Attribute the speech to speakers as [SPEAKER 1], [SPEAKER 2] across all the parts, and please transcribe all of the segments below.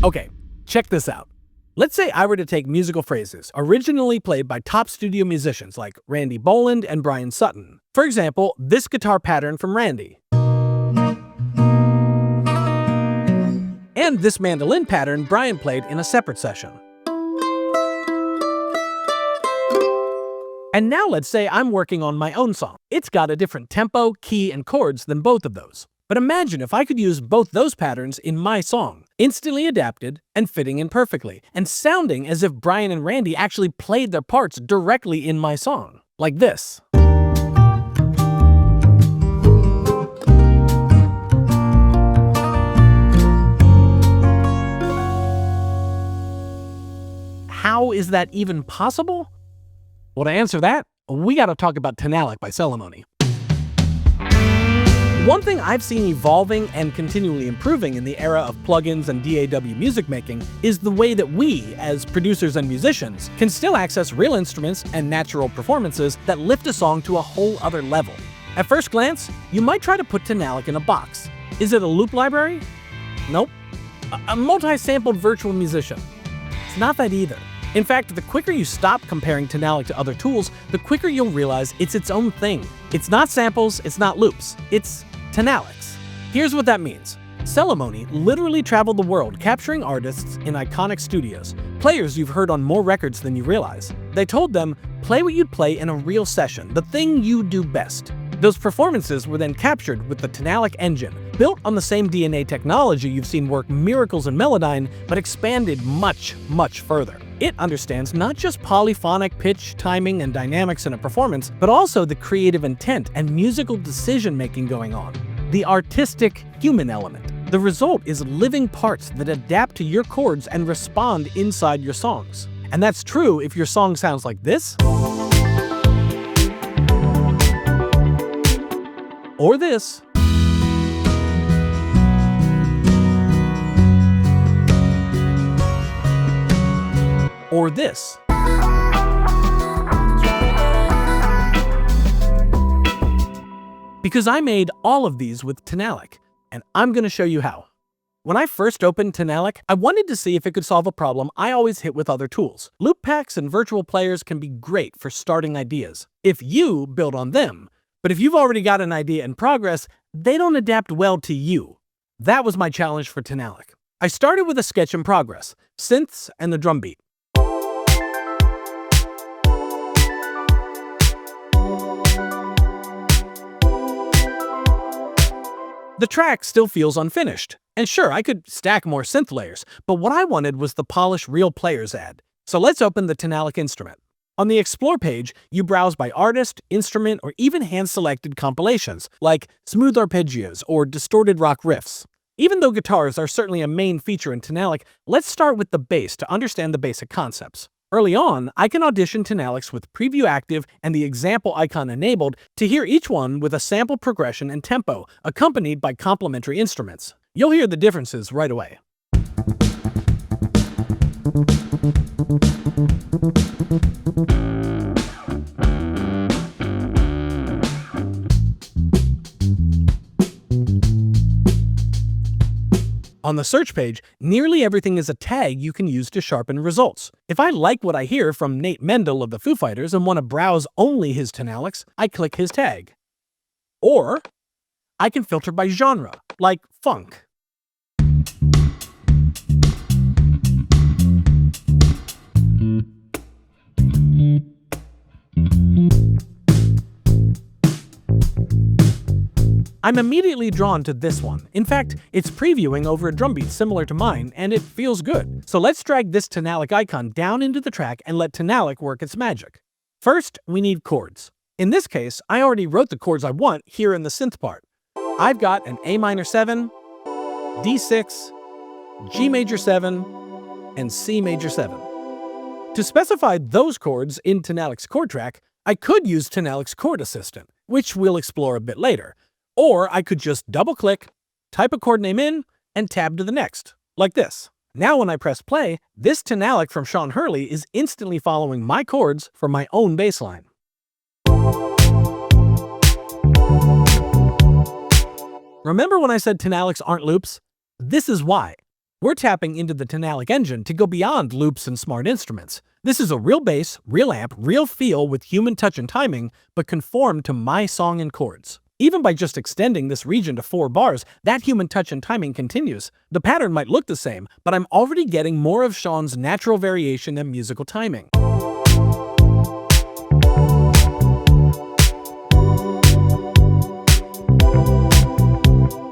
[SPEAKER 1] Okay, check this out. Let's say I were to take musical phrases originally played by top studio musicians like Randy Boland and Brian Sutton. For example, this guitar pattern from Randy. And this mandolin pattern Brian played in a separate session. And now let's say I'm working on my own song. It's got a different tempo, key, and chords than both of those. But imagine if I could use both those patterns in my song, instantly adapted and fitting in perfectly, and sounding as if Brian and Randy actually played their parts directly in my song. Like this. How is that even possible? Well, to answer that, we gotta talk about Tonalic by Celemony. One thing I've seen evolving and continually improving in the era of plugins and DAW music making is the way that we, as producers and musicians, can still access real instruments and natural performances that lift a song to a whole other level. At first glance, you might try to put Tonalic in a box. Is it a loop library? Nope. A multi-sampled virtual musician? It's not that either. In fact, the quicker you stop comparing Tonalic to other tools, the quicker you'll realize it's its own thing. It's not samples, it's not loops, it's Tonalic's. Here's what that means. Celemony literally traveled the world capturing artists in iconic studios, players you've heard on more records than you realize. They told them, play what you'd play in a real session, the thing you do best. Those performances were then captured with the Tonalic engine, built on the same DNA technology you've seen work miracles in Melodyne, but expanded much, much further. It understands not just polyphonic pitch, timing, and dynamics in a performance, but also the creative intent and musical decision-making going on. The artistic human element. The result is living parts that adapt to your chords and respond inside your songs. And that's true if your song sounds like this, or this, or this. Because I made all of these with Tonalic, and I'm going to show you how. When I first opened Tonalic, I wanted to see if it could solve a problem I always hit with other tools. Loop packs and virtual players can be great for starting ideas, if you build on them. But if you've already got an idea in progress, they don't adapt well to you. That was my challenge for Tonalic. I started with a sketch in progress, synths and the drum beat. The track still feels unfinished. And sure, I could stack more synth layers, but what I wanted was the polished real players ad. So let's open the Tonalic instrument. On the Explore page, you browse by artist, instrument, or even hand-selected compilations, like smooth arpeggios or distorted rock riffs. Even though guitars are certainly a main feature in Tonalic, let's start with the bass to understand the basic concepts. Early on, I can audition Tonalic's with preview active and the example icon enabled to hear each one with a sample progression and tempo, accompanied by complementary instruments. You'll hear the differences right away. On the search page, nearly everything is a tag you can use to sharpen results. If I like what I hear from Nate Mendel of the Foo Fighters and want to browse only his Tonalics, I click his tag. Or I can filter by genre, like funk. I'm immediately drawn to this one. In fact, it's previewing over a drum beat similar to mine, and it feels good. So let's drag this Tonalic icon down into the track and let Tonalic work its magic. First, we need chords. In this case, I already wrote the chords I want here in the synth part. I've got an A minor 7, D6, G major 7, and C major 7. To specify those chords in Tonalic's chord track, I could use Tonalic's Chord Assistant, which we'll explore a bit later. Or I could just double-click, type a chord name in, and tab to the next, like this. Now when I press play, this Tonalic from Ryan Harlin is instantly following my chords for my own bass line. Remember when I said Tonalics aren't loops? This is why. We're tapping into the Tonalic engine to go beyond loops and smart instruments. This is a real bass, real amp, real feel with human touch and timing, but conformed to my song and chords. Even by just extending this region to 4 bars, that human touch and timing continues. The pattern might look the same, but I'm already getting more of Sean's natural variation and musical timing.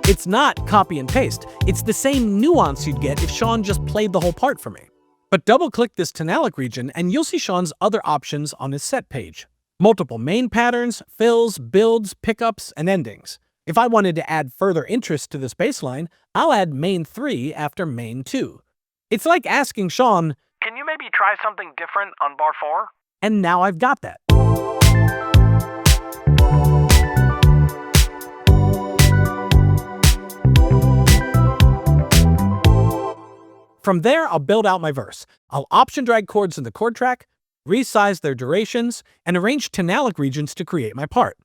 [SPEAKER 1] It's not copy and paste, it's the same nuance you'd get if Sean just played the whole part for me. But double-click this Tonalic region and you'll see Sean's other options on his set page. Multiple main patterns, fills, builds, pickups, and endings. If I wanted to add further interest to this bass line, I'll add main 3 after main 2. It's like asking Sean,
[SPEAKER 2] "Can you maybe try something different on bar 4?
[SPEAKER 1] And now I've got that. From there, I'll build out my verse. I'll option drag chords in the chord track, resize their durations, and arrange Tonalic regions to create my part.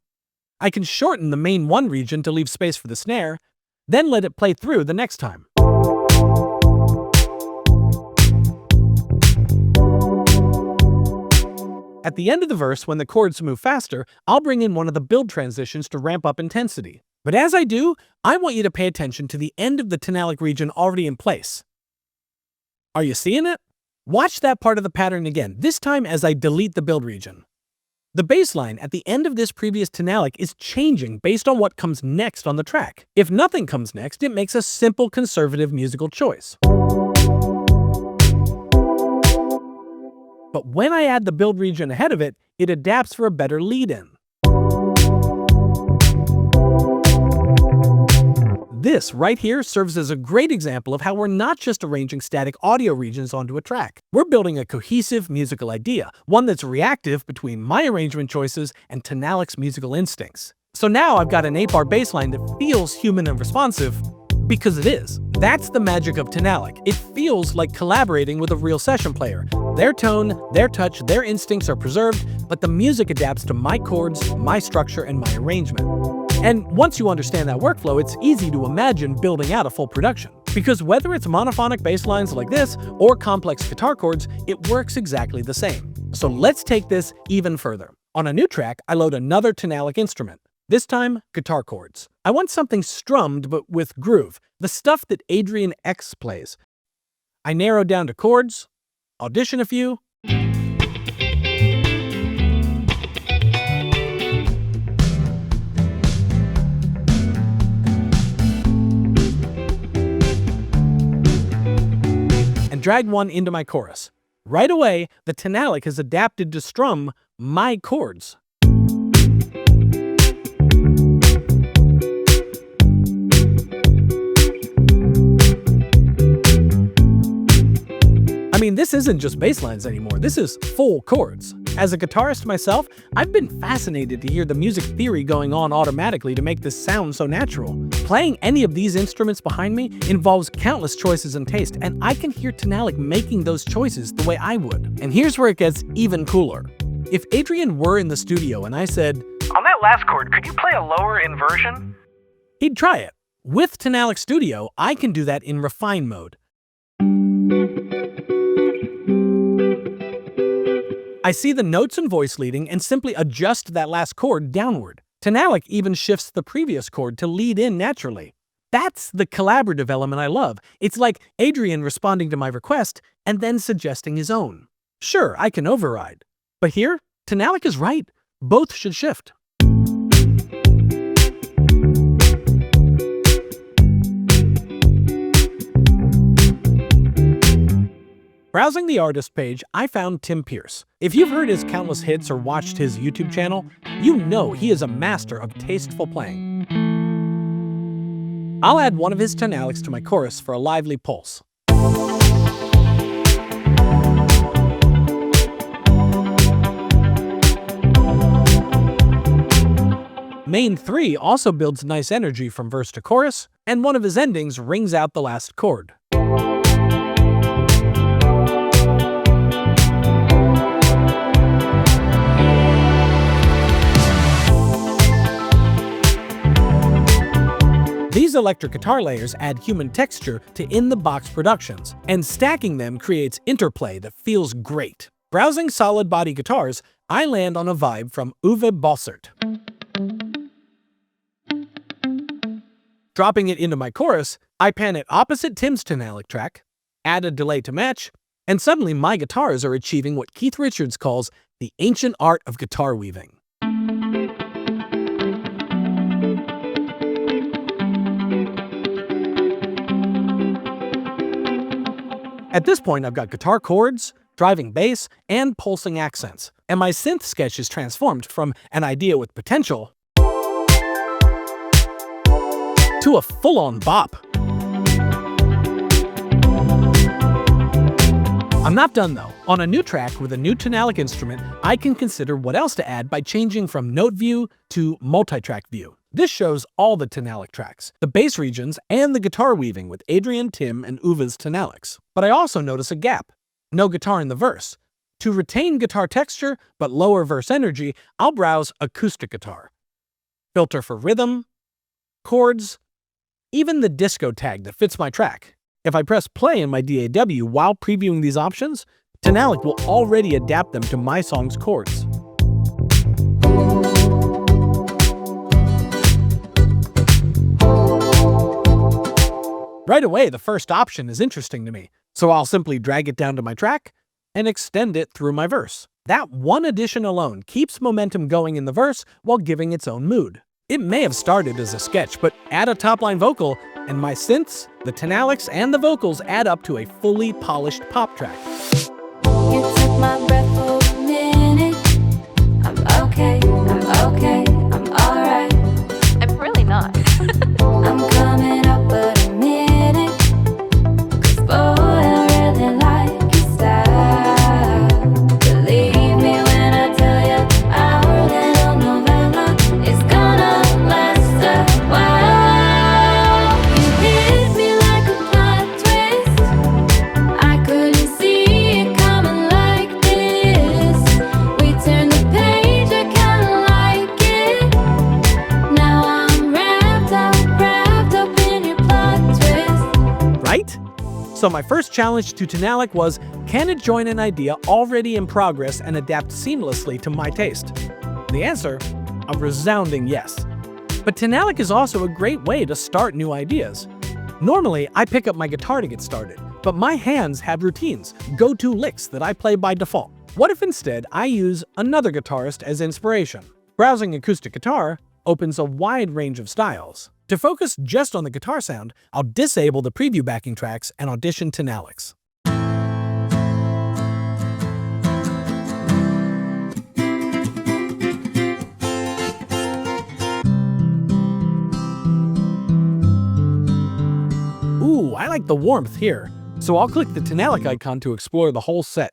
[SPEAKER 1] I can shorten the main 1 region to leave space for the snare, then let it play through the next time. At the end of the verse, when the chords move faster, I'll bring in one of the build transitions to ramp up intensity. But as I do, I want you to pay attention to the end of the Tonalic region already in place. Are you seeing it? Watch that part of the pattern again, this time as I delete the build region. The bass line at the end of this previous Tonalic is changing based on what comes next on the track. If nothing comes next, it makes a simple conservative musical choice. But when I add the build region ahead of it, it adapts for a better lead-in. This right here serves as a great example of how we're not just arranging static audio regions onto a track. We're building a cohesive musical idea, one that's reactive between my arrangement choices and Tonalic's musical instincts. So now I've got an 8-bar bass line that feels human and responsive, because it is. That's the magic of Tonalic. It feels like collaborating with a real session player. Their tone, their touch, their instincts are preserved, but the music adapts to my chords, my structure, and my arrangement. And once you understand that workflow, it's easy to imagine building out a full production. Because whether it's monophonic bass lines like this or complex guitar chords, it works exactly the same. So let's take this even further. On a new track, I load another Tonalic instrument. This time, guitar chords. I want something strummed but with groove, the stuff that Adrian X plays. I narrow down to chords, audition a few, and drag one into my chorus. Right away, the Tonalic has adapted to strum my chords. I mean, this isn't just bass lines anymore, this is full chords. As a guitarist myself, I've been fascinated to hear the music theory going on automatically to make this sound so natural. Playing any of these instruments behind me involves countless choices and taste, and I can hear Tonalic making those choices the way I would. And here's where it gets even cooler. If Adrian were in the studio and I said,
[SPEAKER 2] "On that last chord, could you play a lower inversion?"
[SPEAKER 1] he'd try it. With Tonalic Studio, I can do that in refine mode. I see the notes and voice leading and simply adjust that last chord downward. Tonalic even shifts the previous chord to lead in naturally. That's the collaborative element I love. It's like Adrian responding to my request and then suggesting his own. Sure, I can override. But here, Tonalic is right. Both should shift. Browsing the artist page, I found Tim Pierce. If you've heard his countless hits or watched his YouTube channel, you know he is a master of tasteful playing. I'll add one of his Tonalics to my chorus for a lively pulse. Main 3 also builds nice energy from verse to chorus, and one of his endings rings out the last chord. These electric guitar layers add human texture to in-the-box productions, and stacking them creates interplay that feels great. Browsing solid body guitars, I land on a vibe from Uwe Bossert. Dropping it into my chorus, I pan it opposite Tim's Tonalic track, add a delay to match, and suddenly my guitars are achieving what Keith Richards calls the ancient art of guitar weaving. At this point, I've got guitar chords, driving bass, and pulsing accents, and my synth sketch is transformed from an idea with potential to a full-on bop. I'm not done though. On a new track with a new Tonalic instrument, I can consider what else to add by changing from note view to multitrack view. This shows all the Tonalic tracks, the bass regions, and the guitar weaving with Adrian, Tim, and Uwe's Tonalics. But I also notice a gap. No guitar in the verse. To retain guitar texture but lower verse energy, I'll browse acoustic guitar. Filter for rhythm, chords, even the disco tag that fits my track. If I press play in my DAW while previewing these options, Tonalic will already adapt them to my song's chords. Right away, the first option is interesting to me, so I'll simply drag it down to my track and extend it through my verse. That one addition alone keeps momentum going in the verse while giving its own mood. It may have started as a sketch, but add a top-line vocal, and my synths, the Tonalics, and the vocals add up to a fully polished pop track.
[SPEAKER 3] You took my breath for a minute. I'm okay, I'm alright.
[SPEAKER 4] I'm really not.
[SPEAKER 3] I'm coming up but a minute. 'Cause boy, I really like your style. Believe me when I tell you, our little November is gonna last a while. You hit me like a plot twist. I couldn't see it coming like this. We turned the page, I kinda like it. Now I'm wrapped up in your plot twist.
[SPEAKER 1] Right? So my first challenge to Tonalic was, can it join an idea already in progress and adapt seamlessly to my taste? The answer? A resounding yes. But Tonalic is also a great way to start new ideas. Normally, I pick up my guitar to get started, but my hands have routines, go-to licks that I play by default. What if instead I use another guitarist as inspiration? Browsing acoustic guitar opens a wide range of styles. To focus just on the guitar sound, I'll disable the preview backing tracks and audition Tonalics. Ooh, I like the warmth here, so I'll click the Tonalic icon to explore the whole set.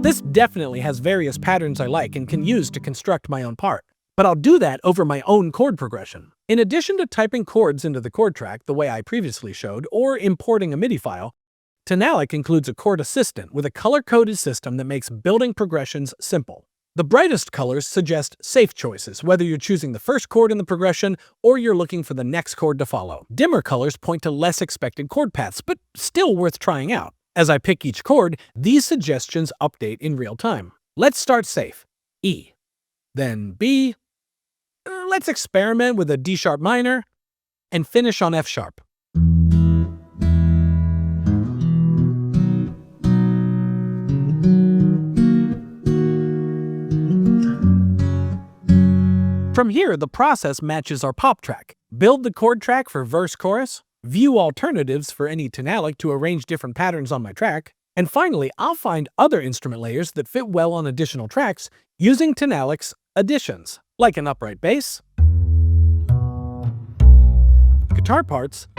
[SPEAKER 1] This definitely has various patterns I like and can use to construct my own part, but I'll do that over my own chord progression. In addition to typing chords into the chord track the way I previously showed, or importing a MIDI file, Tonalic includes a Chord Assistant with a color-coded system that makes building progressions simple. The brightest colors suggest safe choices, whether you're choosing the first chord in the progression or you're looking for the next chord to follow. Dimmer colors point to less expected chord paths, but still worth trying out. As I pick each chord, these suggestions update in real time. Let's start safe. E. Then B. Let's experiment with a D sharp minor, and finish on F sharp. From here, the process matches our pop track. Build the chord track for verse-chorus, view alternatives for any Tonalic to arrange different patterns on my track, and finally, I'll find other instrument layers that fit well on additional tracks using Tonalic's additions, like an upright bass, guitar parts,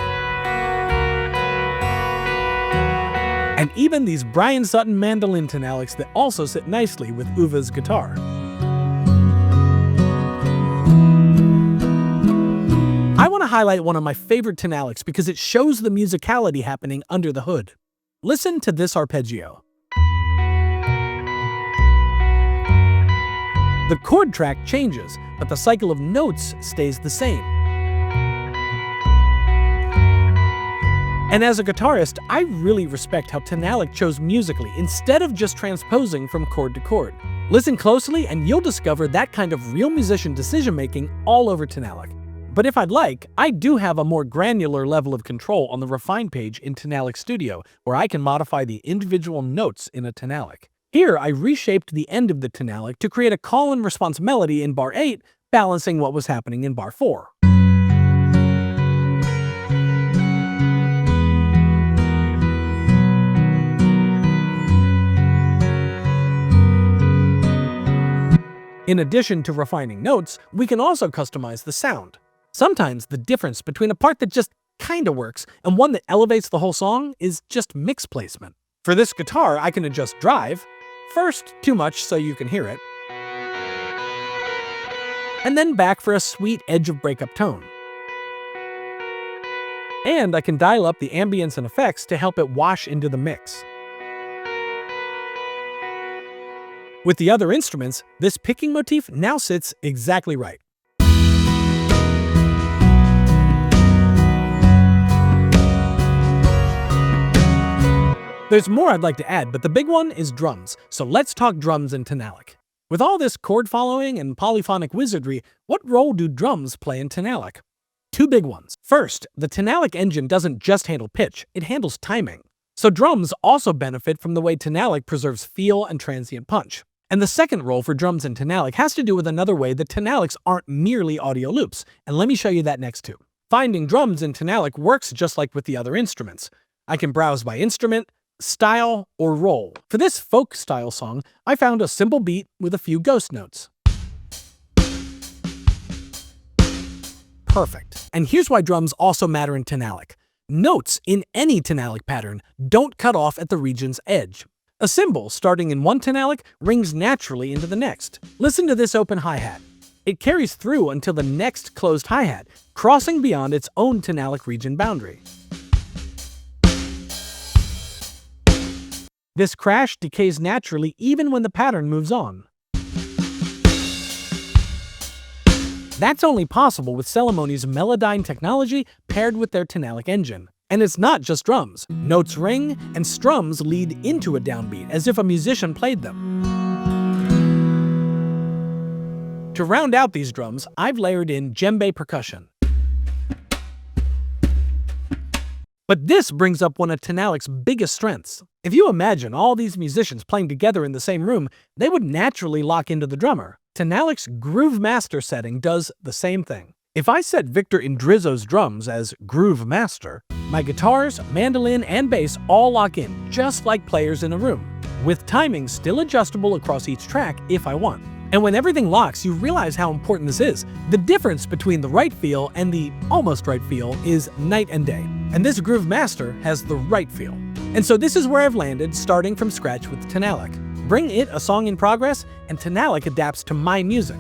[SPEAKER 1] and even these Brian Sutton mandolin Tonalics that also sit nicely with Uwe's guitar. I want to highlight one of my favorite Tonalics because it shows the musicality happening under the hood. Listen to this arpeggio. The chord track changes, but the cycle of notes stays the same. And as a guitarist, I really respect how Tonalic chose musically instead of just transposing from chord to chord. Listen closely and you'll discover that kind of real musician decision-making all over Tonalic. But if I'd like, I do have a more granular level of control on the Refine page in Tonalic Studio, where I can modify the individual notes in a Tonalic. Here, I reshaped the end of the Tonalic to create a call and response melody in bar 8, balancing what was happening in bar 4. In addition to refining notes, we can also customize the sound. Sometimes the difference between a part that just kinda works and one that elevates the whole song is just mix placement. For this guitar, I can adjust drive, first too much so you can hear it, and then back for a sweet edge of breakup tone. And I can dial up the ambience and effects to help it wash into the mix. With the other instruments, this picking motif now sits exactly right. There's more I'd like to add, but the big one is drums, so let's talk drums in Tonalic. With all this chord following and polyphonic wizardry, what role do drums play in Tonalic? Two big ones. First, the Tonalic engine doesn't just handle pitch, it handles timing. So drums also benefit from the way Tonalic preserves feel and transient punch. And the second role for drums in Tonalic has to do with another way that Tonalics aren't merely audio loops, and let me show you that next too. Finding drums in Tonalic works just like with the other instruments. I can browse by instrument, style, or role. For this folk style song, I found a simple beat with a few ghost notes. Perfect. And here's why drums also matter in Tonalic. Notes in any Tonalic pattern don't cut off at the region's edge. A cymbal starting in one Tonalic rings naturally into the next. Listen to this open hi-hat. It carries through until the next closed hi-hat, crossing beyond its own Tonalic region boundary. This crash decays naturally even when the pattern moves on. That's only possible with Celemony's Melodyne technology paired with their Tonalic engine. And it's not just drums. Notes ring, and strums lead into a downbeat, as if a musician played them. To round out these drums, I've layered in djembe percussion. But this brings up one of Tonalic's biggest strengths. If you imagine all these musicians playing together in the same room, they would naturally lock into the drummer. Tonalic's Groove Master setting does the same thing. If I set Victor Indrizzo's drums as Groove Master, my guitars, mandolin, and bass all lock in, just like players in a room, with timing still adjustable across each track if I want. And when everything locks, you realize how important this is. The difference between the right feel and the almost right feel is night and day. And this Groove Master has the right feel. And so this is where I've landed, starting from scratch with Tonalic. Bring it a song in progress, and Tonalic adapts to my music.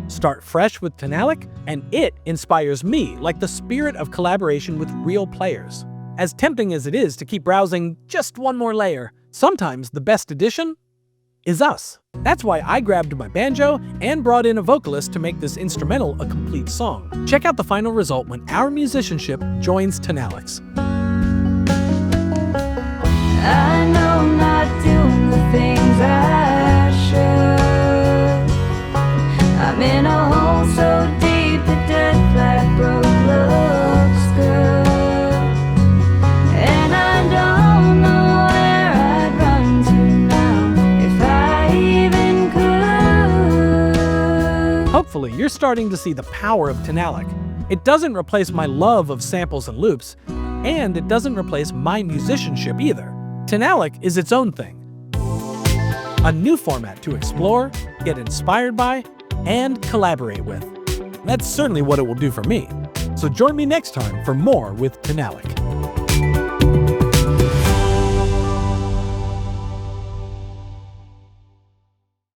[SPEAKER 1] Start fresh with Tonalic, and it inspires me like the spirit of collaboration with real players. As tempting as it is to keep browsing just one more layer, sometimes the best addition is us. That's why I grabbed my banjo and brought in a vocalist to make this instrumental a complete song. Check out the final result when our musicianship joins Tonalic's.
[SPEAKER 3] I know I'm not doing the things I should. I'm in a hole so deep the dead flat broke looks good. And I don't know where I'd run to now if I even could.
[SPEAKER 1] Hopefully, you're starting to see the power of Tonalic. It doesn't replace my love of samples and loops, and it doesn't replace my musicianship either. Tonalic is its own thing. A new format to explore, get inspired by, and collaborate with. That's certainly what it will do for me. So join me next time for more with Tonalic.